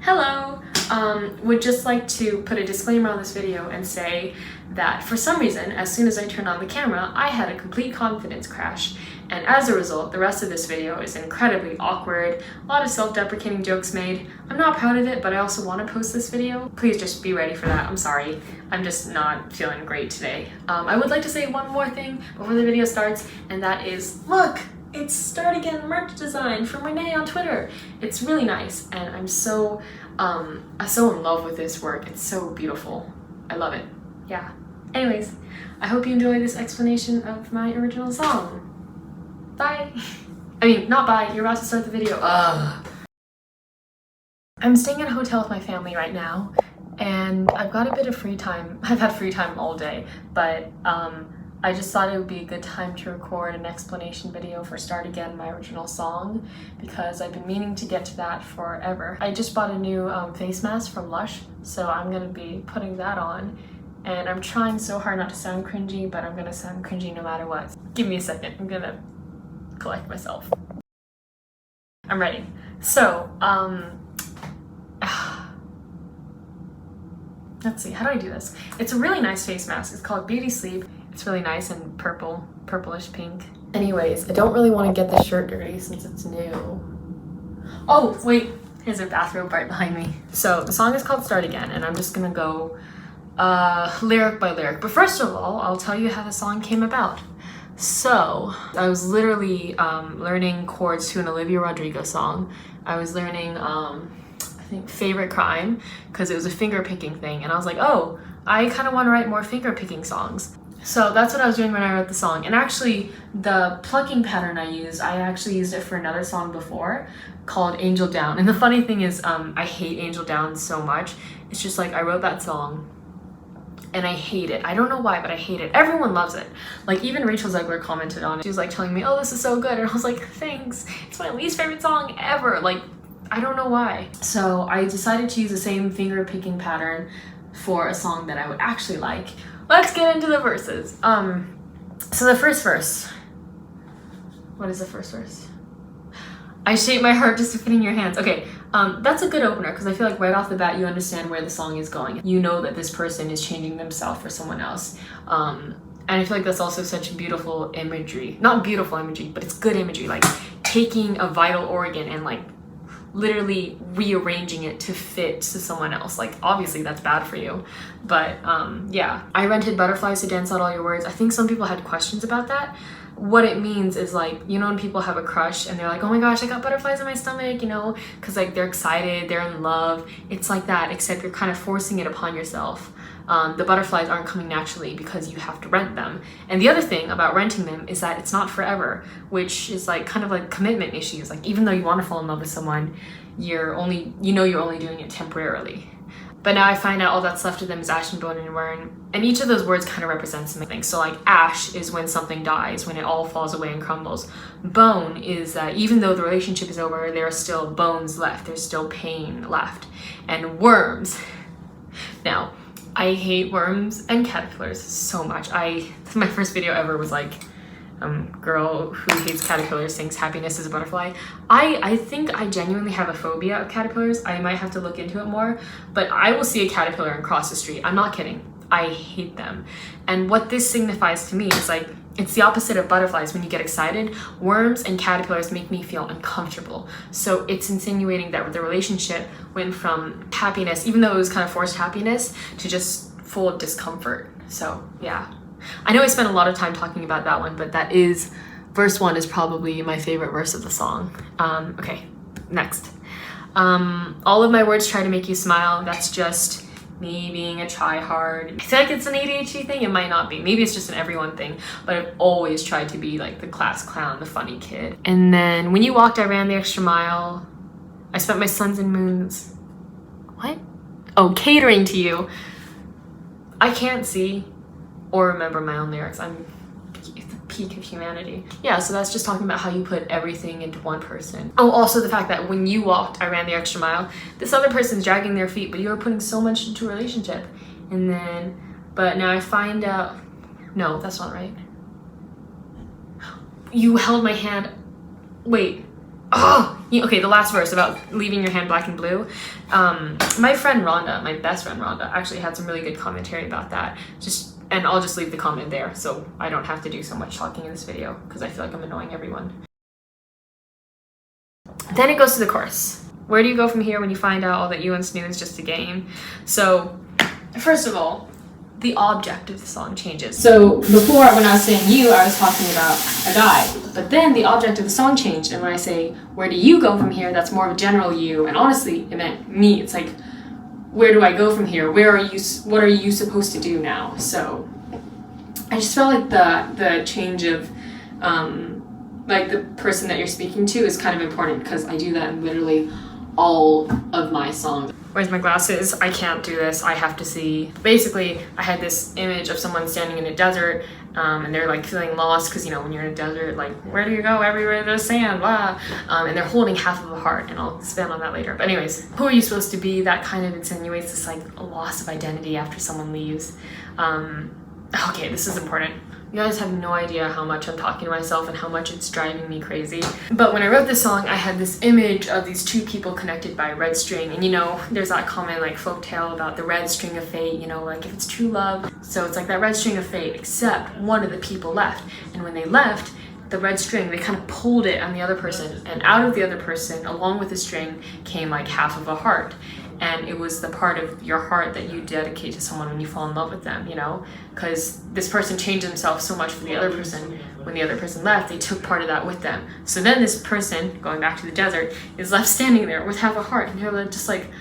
Hello! Would just like to put a disclaimer on this video and say that for some reason, as soon as I turned on the camera, I had a complete confidence crash. And as a result, the rest of this video is incredibly awkward, a lot of self-deprecating jokes made. I'm not proud of it, but I also want to post this video. Please just be ready for that. I'm sorry. I'm just not feeling great today. I would like to say one more thing before the video starts, and that is, look! It's Start Again merch design from Renee on Twitter. It's really nice, and I'm so in love with this work. It's so beautiful. I love it. Yeah. Anyways, I hope you enjoy this explanation of my original song. Bye. I mean, not bye. You're about to start the video. I'm staying at a hotel with my family right now, and I've got a bit of free time. I've had free time all day, but I just thought it would be a good time to record an explanation video for Start Again, my original song, because I've been meaning to get to that forever. I just bought a new face mask from Lush, so I'm gonna be putting that on, and I'm trying so hard not to sound cringy, but I'm gonna sound cringy no matter what. Give me a second, I'm gonna collect myself. I'm ready. So, let's see, how do I do this? It's a really nice face mask. It's called Beauty Sleep. It's really nice and purplish pink. Anyways, I don't really want to get the shirt dirty since it's new. Oh, wait, here's a bathrobe right behind me. So the song is called Start Again, and I'm just gonna go lyric by lyric. But first of all, I'll tell you how the song came about. So I was literally learning chords to an Olivia Rodrigo song. I was learning, I think, Favorite Crime, because it was a finger picking thing. And I was like, oh, I kind of want to write more finger picking songs. So that's what I was doing when I wrote the song. And actually, the plucking pattern I actually used it for another song before called Angel Down. And the funny thing is, I hate Angel Down so much. It's just like, I wrote that song and I hate it. I don't know why, but I hate it. Everyone loves it. Like, even Rachel Zeglorde commented on it. She was like telling me, oh, this is so good. And I was like, thanks. It's my least favorite song ever. Like, I don't know why. So I decided to use the same finger picking pattern for a song that I would actually like. Let's get into the verses. So the first verse. What is the first verse? I shape my heart just to fit in your hands. Okay, that's a good opener because I feel like right off the bat you understand where the song is going. You know that this person is changing themselves for someone else. And I feel like that's also such beautiful imagery. Not beautiful imagery, but it's good imagery. Like taking a vital organ and like literally rearranging it to fit to someone else. Like, obviously that's bad for you, but yeah. I rented butterflies to dance out all your words. I think some people had questions about that. What it means is, like, you know, when people have a crush and they're like, oh my gosh, I got butterflies in my stomach, you know, because like they're excited, they're in love. It's like that, except you're kind of forcing it upon yourself. The butterflies aren't coming naturally because you have to rent them. And the other thing about renting them is that it's not forever, which is like kind of like commitment issues. Like, even though you want to fall in love with someone, you're only doing it temporarily. But now I find out all that's left of them is ash and bone and worm. And each of those words kind of represents something. So like ash is when something dies, when it all falls away and crumbles. Bone is that even though the relationship is over, there are still bones left. There's still pain left. And worms. Now, I hate worms and caterpillars so much. My first video ever was like, girl who hates caterpillars thinks happiness is a butterfly. I think I genuinely have a phobia of caterpillars. I might have to look into it more, but I will see a caterpillar and cross the street. I'm not kidding. I hate them. And what this signifies to me is like, it's the opposite of butterflies. When you get excited, worms and caterpillars make me feel uncomfortable. So it's insinuating that the relationship went from happiness, even though it was kind of forced happiness, to just full of discomfort. So yeah. I know I spent a lot of time talking about that one, but verse 1 is probably my favorite verse of the song. Okay, next. All of my words try to make you smile. That's just me being a try-hard. I feel like it's an ADHD thing. It might not be. Maybe it's just an everyone thing, but I've always tried to be like the class clown, the funny kid. And then when you walked, I ran the extra mile. I spent my suns and moons. What? Oh, catering to you. I can't see or remember my own lyrics. I'm the peak of humanity. Yeah, so that's just talking about how you put everything into one person. Oh, also the fact that when you walked, I ran the extra mile. This other person's dragging their feet, but you're putting so much into a relationship. And then, but now I find out, no, that's not right. You held my hand. Wait. Oh, Okay, the last verse about leaving your hand black and blue. My friend Rhonda, my best friend Rhonda, actually had some really good commentary about that. And I'll just leave the comment there so I don't have to do so much talking in this video because I feel like I'm annoying everyone. Then it goes to the chorus. Where do you go from here when you find out all that you once knew is just a game? So, first of all, the object of the song changes. So before, when I was saying you, I was talking about a guy. But then the object of the song changed, and when I say, where do you go from here, that's more of a general you, and honestly, it meant me. It's like, where do I go from here? What are you supposed to do now? So I just felt like the change of like the person that you're speaking to is kind of important because I do that in literally all of my songs. Where's my glasses? I can't do this. I have to see. Basically, I had this image of someone standing in a desert and they're like feeling lost because, you know, when you're in a desert, like, where do you go? Everywhere there's sand, blah. And they're holding half of a heart, and I'll expand on that later. But anyways, who are you supposed to be? That kind of insinuates this like a loss of identity after someone leaves. Okay, this is important. You guys have no idea how much I'm talking to myself and how much it's driving me crazy. But when I wrote this song, I had this image of these two people connected by a red string. And you know, there's that common like folktale about the red string of fate, you know, like if it's true love. So it's like that red string of fate, except one of the people left. And when they left, the red string, they kind of pulled it on the other person. And out of the other person, along with the string, came like half of a heart. And it was the part of your heart that you dedicate to someone when you fall in love with them, you know? Because this person changed themselves so much for the other person. When the other person left, they took part of that with them. So then this person, going back to the desert, is left standing there with half a heart. And you're just like,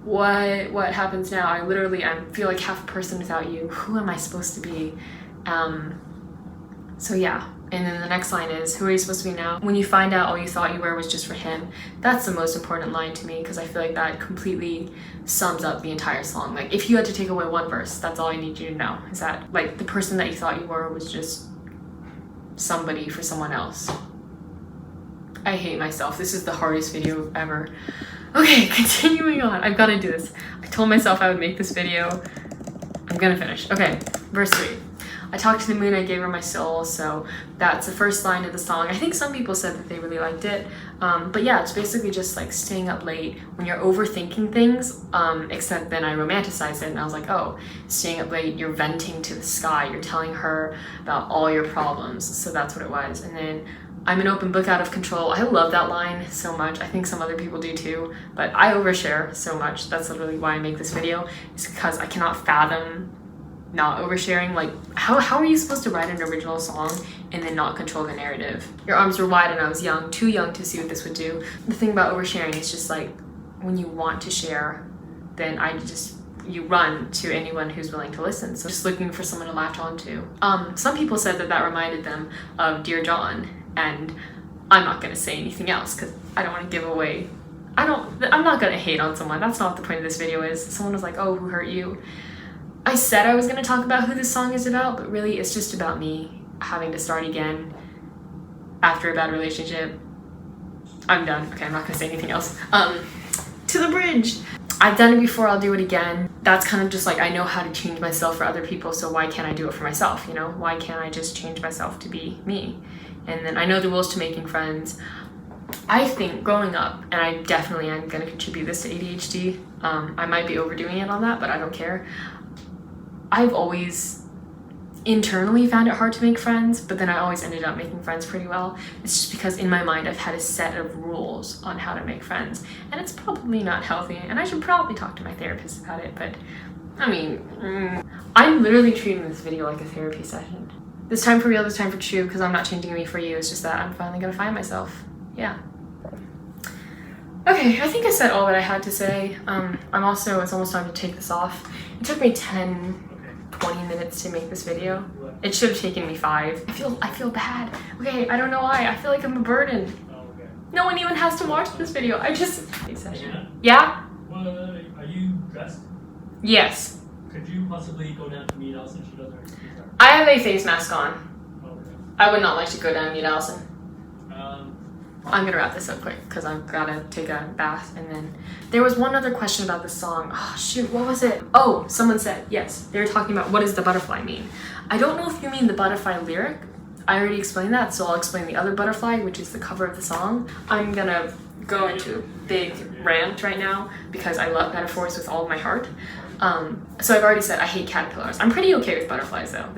what happens now? I feel like half a person without you. Who am I supposed to be? So yeah. And then the next line is, who are you supposed to be now? When you find out all you thought you were was just for him. That's the most important line to me because I feel like that completely sums up the entire song. Like, if you had to take away one verse, that's all I need you to know, is that like the person that you thought you were was just somebody for someone else. I hate myself. This is the hardest video ever. Okay, continuing on. I've got to do this. I told myself I would make this video. I'm gonna finish. Okay, verse 3. I talked to the moon, I gave her my soul. So that's the first line of the song. I think some people said that they really liked it. But yeah, it's basically just like staying up late when you're overthinking things, except then I romanticized it and I was like, oh, staying up late, you're venting to the sky. You're telling her about all your problems. So that's what it was. And then I'm an open book out of control. I love that line so much. I think some other people do too, but I overshare so much. That's literally why I make this video, is because I cannot fathom not oversharing. Like, how are you supposed to write an original song and then not control the narrative? Your arms were wide and I was young, too young to see what this would do. The thing about oversharing is just like, when you want to share, then you run to anyone who's willing to listen. So just looking for someone to latch on to. Some people said that reminded them of Dear John, and I'm not gonna say anything else because I don't want to give away. I'm not gonna hate on someone. That's not what the point of this video is. Someone was like, oh, who hurt you? I said I was going to talk about who this song is about, but really it's just about me having to start again after a bad relationship. I'm done. Okay, I'm not going to say anything else. To the bridge. I've done it before, I'll do it again. That's kind of just like, I know how to change myself for other people, so why can't I do it for myself, you know? Why can't I just change myself to be me? And then I know the rules to making friends. I think growing up, and I definitely am going to contribute this to ADHD, I might be overdoing it on that, but I don't care. I've always internally found it hard to make friends, but then I always ended up making friends pretty well. It's just because in my mind I've had a set of rules on how to make friends, and it's probably not healthy, and I should probably talk to my therapist about it, but I mean, I'm literally treating this video like a therapy session. This time for real, this time for true, because I'm not changing me for you. It's just that I'm finally gonna find myself. Yeah. Okay, I think I said all that I had to say. It's almost time to take this off. It took me 20 minutes to make this video. It should have taken me 5. I feel bad. Okay, I don't know why. I feel like I'm a burden. No one even has to watch this video. Yeah? Are you dressed? Yes. Could you possibly go down to meet Allison? She does her. I have a face mask on. Okay. I would not like to go down and meet Allison. I'm gonna wrap this up quick because I've gotta take a bath. And then there was one other question about this song. Oh shoot, what was it? Oh, someone said, yes, they were talking about what does the butterfly mean? I don't know if you mean the butterfly lyric. I already explained that, so I'll explain the other butterfly, which is the cover of the song. I'm gonna go into a big rant right now because I love metaphors with all of my heart. So I've already said I hate caterpillars. I'm pretty okay with butterflies though.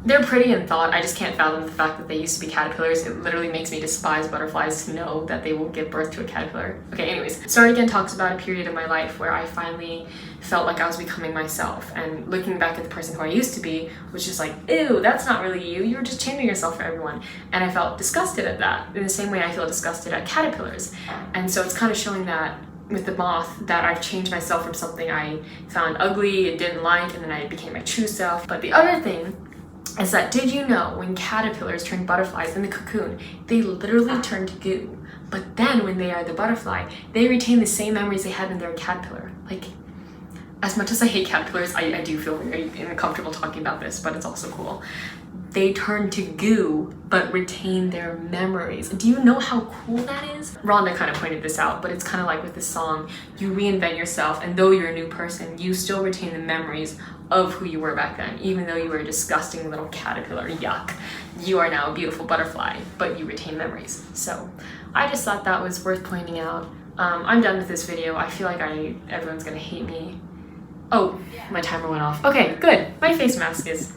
They're pretty in thought. I just can't fathom the fact that they used to be caterpillars. It literally makes me despise butterflies to know that they will give birth to a caterpillar. Okay, anyways. Start Again talks about a period of my life where I finally felt like I was becoming myself, and looking back at the person who I used to be was just like, ew, that's not really you. You were just changing yourself for everyone. And I felt disgusted at that in the same way I feel disgusted at caterpillars. And so it's kind of showing that with the moth that I've changed myself from something I found ugly and didn't like, and then I became my true self. But the other thing is that, did you know when caterpillars turn butterflies in the cocoon, they literally turn to goo. But then when they are the butterfly, they retain the same memories they had when they were a caterpillar. Like, as much as I hate caterpillars, I do feel very uncomfortable talking about this, but it's also cool. They turn to goo, but retain their memories. Do you know how cool that is? Rhonda kind of pointed this out, but it's kind of like with the song, you reinvent yourself, and though you're a new person, you still retain the memories of who you were back then. Even though you were a disgusting little caterpillar, yuck, you are now a beautiful butterfly, but you retain memories. So I just thought that was worth pointing out. I'm done with this video. I feel like everyone's gonna hate me. Oh, my timer went off. Okay, good. My face mask is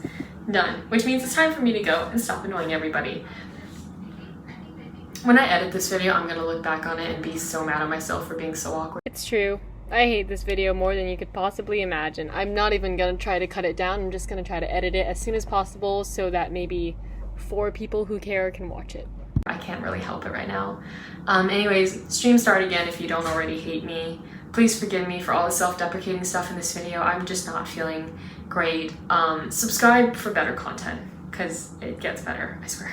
done, which means it's time for me to go and stop annoying everybody. When I edit this video, I'm gonna look back on it and be so mad at myself for being so awkward. It's true. I hate this video more than you could possibly imagine. I'm not even gonna try to cut it down. I'm just gonna try to edit it as soon as possible so that maybe 4 people who care can watch it. I can't really help it right now. Anyways, stream start again if you don't already hate me. Please forgive me for all the self-deprecating stuff in this video. I'm just not feeling great. Subscribe for better content, because it gets better, I swear.